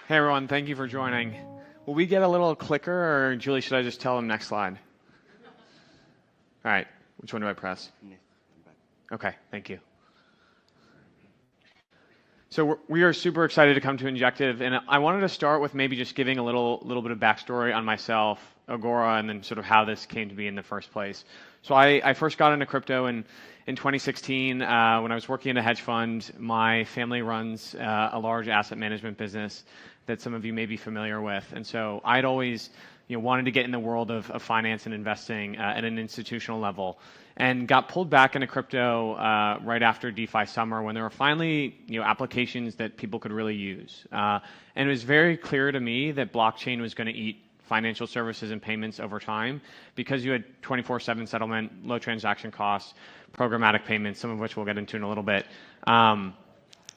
Hey everyone, thank you for joining. Will we get a little clicker, or Julie, should I just tell them next slide? All right, which one do I press? Okay, thank you. So we are super excited to come to Injective, and I wanted to start with maybe just giving a little bit of backstory on myself, Agora, and then sort of how this came to be in the first place. So I first got into crypto in 2016 when I was working in a hedge fund. My family runs a large asset management business that some of you may be familiar with, and so I'd always wanted to get in the world of finance and investing at an institutional level, and got pulled back into crypto right after DeFi summer when there were finally applications that people could really use. And it was very clear to me that blockchain was going to eat financial services and payments over time because you had 24/7 settlement, low transaction costs, programmatic payments, some of which we'll get into in a little bit.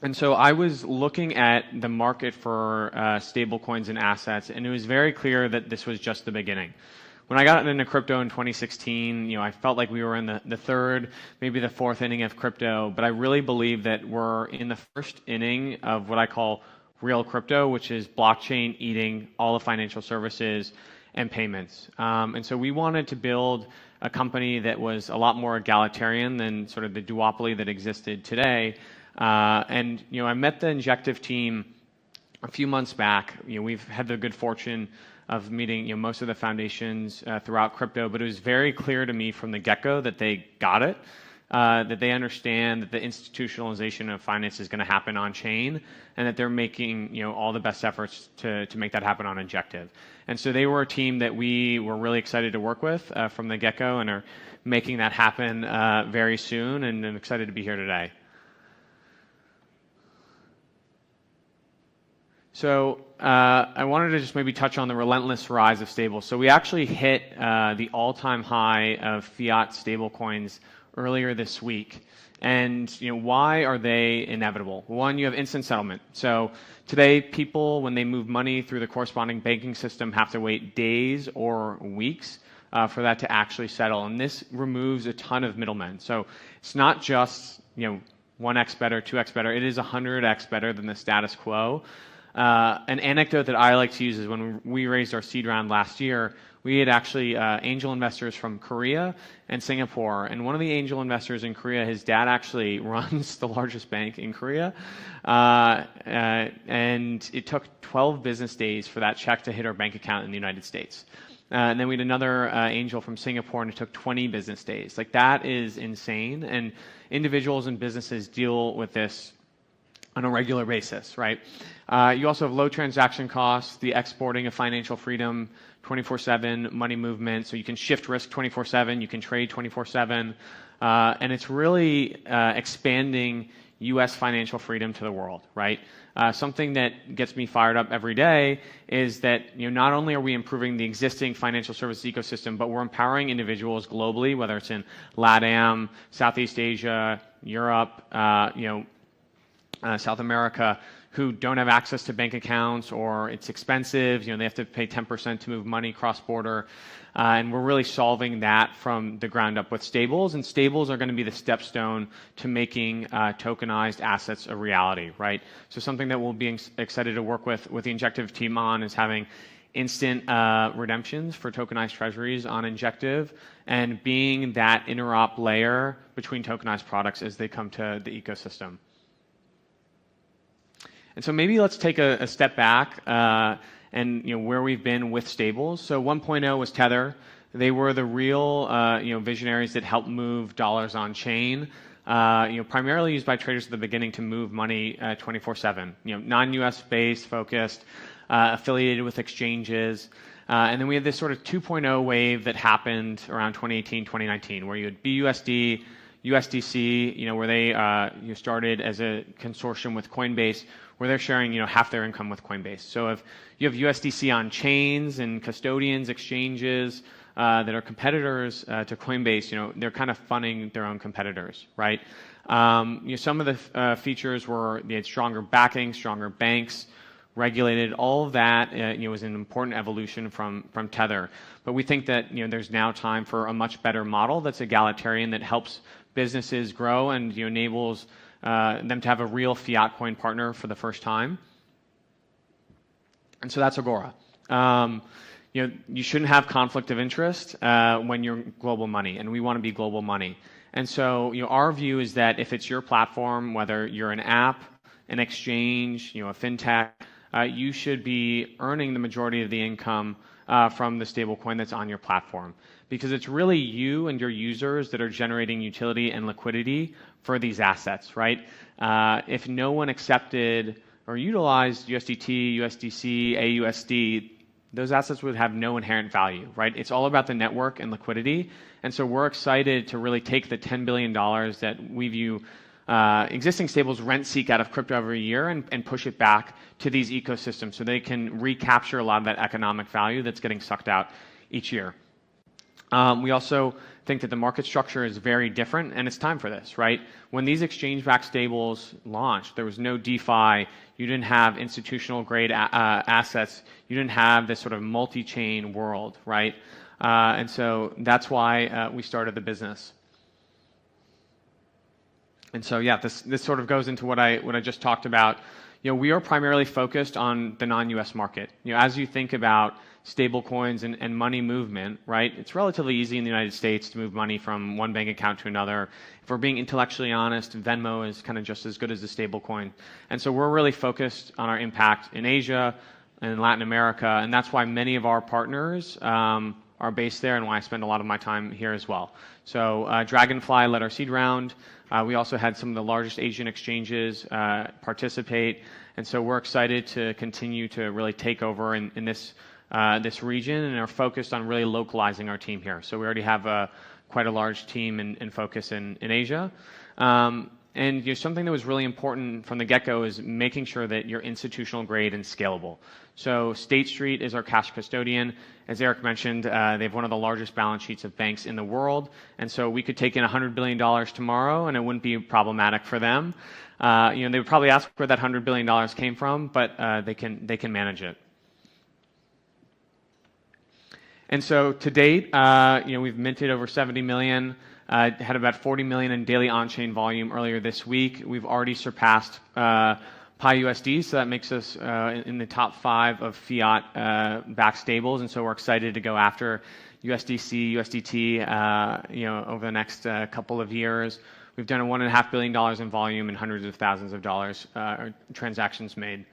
And so I was looking at the market for stablecoins and assets, and it was very clear that this was just the beginning. When I got into crypto in 2016, I felt like we were in the third, maybe the fourth inning of crypto, but I really believe that we're in the first inning of what I call real crypto, which is blockchain eating all the financial services and payments. And so we wanted to build a company that was a lot more egalitarian than sort of the duopoly that existed today. And I met the Injective team a few months back. We've had the good fortune of meeting most of the foundations throughout crypto, but it was very clear to me from the get-go that they got it, that they understand that the institutionalization of finance is going to happen on chain, and that they're making all the best efforts to make that happen on Injective. And so they were a team that we were really excited to work with from the get-go, and are making that happen very soon, and I'm excited to be here today. So I wanted to just maybe touch on the relentless rise of stables. So we actually hit the all-time high of fiat stablecoins earlier this week. And why are they inevitable? One, you have instant settlement. So today, people, when they move money through the corresponding banking system, have to wait days or weeks for that to actually settle. And this removes a ton of middlemen. So it's not just 1x better, 2x better. It is 100x better than the status quo. An anecdote that I like to use is when we raised our seed round last year, we had actually angel investors from Korea and Singapore. And one of the angel investors in Korea, his dad actually runs the largest bank in Korea. And it took 12 business days for that check to hit our bank account in the United States. And then we had another angel from Singapore, and it took 20 business days. Like, that is insane. And individuals and businesses deal with this on a regular basis, right? You also have low transaction costs, the exporting of financial freedom, 24/7 money movement, so you can shift risk 24/7, you can trade 24/7, and it's really expanding U.S. financial freedom to the world, right? Something that gets me fired up every day is that not only are we improving the existing financial services ecosystem, but we're empowering individuals globally, whether it's in LATAM, Southeast Asia, Europe, South America, who don't have access to bank accounts, or it's expensive. They have to pay 10% to move money cross-border. And we're really solving that from the ground up with stables. And stables are going to be the stepstone to making tokenized assets a reality, right? So something that we'll be excited to work with the Injective team on is having instant redemptions for tokenized treasuries on Injective, and being that interop layer between tokenized products as they come to the ecosystem. And so maybe let's take a step back and where we've been with stables. So 1.0 was Tether. They were the real visionaries that helped move dollars on chain. Primarily used by traders at the beginning to move money 24/7. Non-US based, focused, affiliated with exchanges. And then we had this sort of 2.0 wave that happened around 2018, 2019, where you had BUSD, USDC, where they started as a consortium with Coinbase, where they're sharing half their income with Coinbase. So if you have USDC on chains and custodians, exchanges that are competitors to Coinbase, they're kind of funding their own competitors, right? Some of the features were they had stronger backing, stronger banks, regulated. All of that was an important evolution from Tether. But we think that there's now time for a much better model that's egalitarian, that helps businesses grow and enables them to have a real fiat coin partner for the first time. And so that's Agora. You shouldn't have conflict of interest when you're global money, and we want to be global money. And so our view is that if it's your platform, whether you're an app, an exchange, a fintech, you should be earning the majority of the income from the stablecoin that's on your platform, because it's really you and your users that are generating utility and liquidity for these assets, right? If no one accepted or utilized USDT, USDC, AUSD, those assets would have no inherent value, right? It's all about the network and liquidity. And so we're excited to really take the $10 billion that we view existing stables rent seek out of crypto every year and push it back to these ecosystems so they can recapture a lot of that economic value that's getting sucked out each year. We also think that the market structure is very different, and it's time for this, right? When these exchange-backed stables launched, there was no DeFi. You didn't have institutional-grade assets. You didn't have this sort of multi-chain world, right? And so that's why we started the business. And so, yeah, this sort of goes into what I just talked about. We are primarily focused on the non-US market. As you think about stablecoins and money movement, right? It's relatively easy in the United States to move money from one bank account to another. If we're being intellectually honest, Venmo is kind of just as good as a stablecoin. And so we're really focused on our impact in Asia and in Latin America, and that's why many of our partners are based there and why I spend a lot of my time here as well. So Dragonfly led our seed round. We also had some of the largest Asian exchanges participate, and so we're excited to continue to really take over in this region, and are focused on really localizing our team here. So we already have quite a large team and focus in Asia. And something that was really important from the get-go is making sure that you're institutional grade and scalable. So State Street is our cash custodian. As Eric mentioned, they have one of the largest balance sheets of banks in the world. And so we could take in $100 billion tomorrow, and it wouldn't be problematic for them. They would probably ask where that $100 billion came from, but they can manage it. And so to date, we've minted over 70 million. Had about 40 million in daily on-chain volume earlier this week. We've already surpassed PyUSD, so that makes us in the top 5 of fiat-backed stables, and so we're excited to go after USDC, USDT, over the next couple of years. We've done $1.5 billion in volume and hundreds of thousands of dollars transactions made.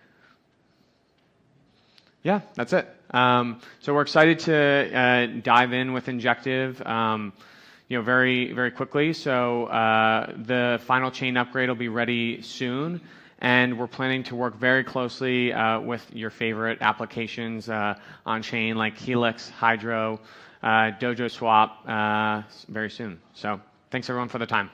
Yeah, that's it. So we're excited to dive in with Injective. Very, very quickly. So the final chain upgrade will be ready soon, and we're planning to work very closely with your favorite applications on chain like Helix, Hydro, Dojo Swap very soon. So thanks everyone for the time.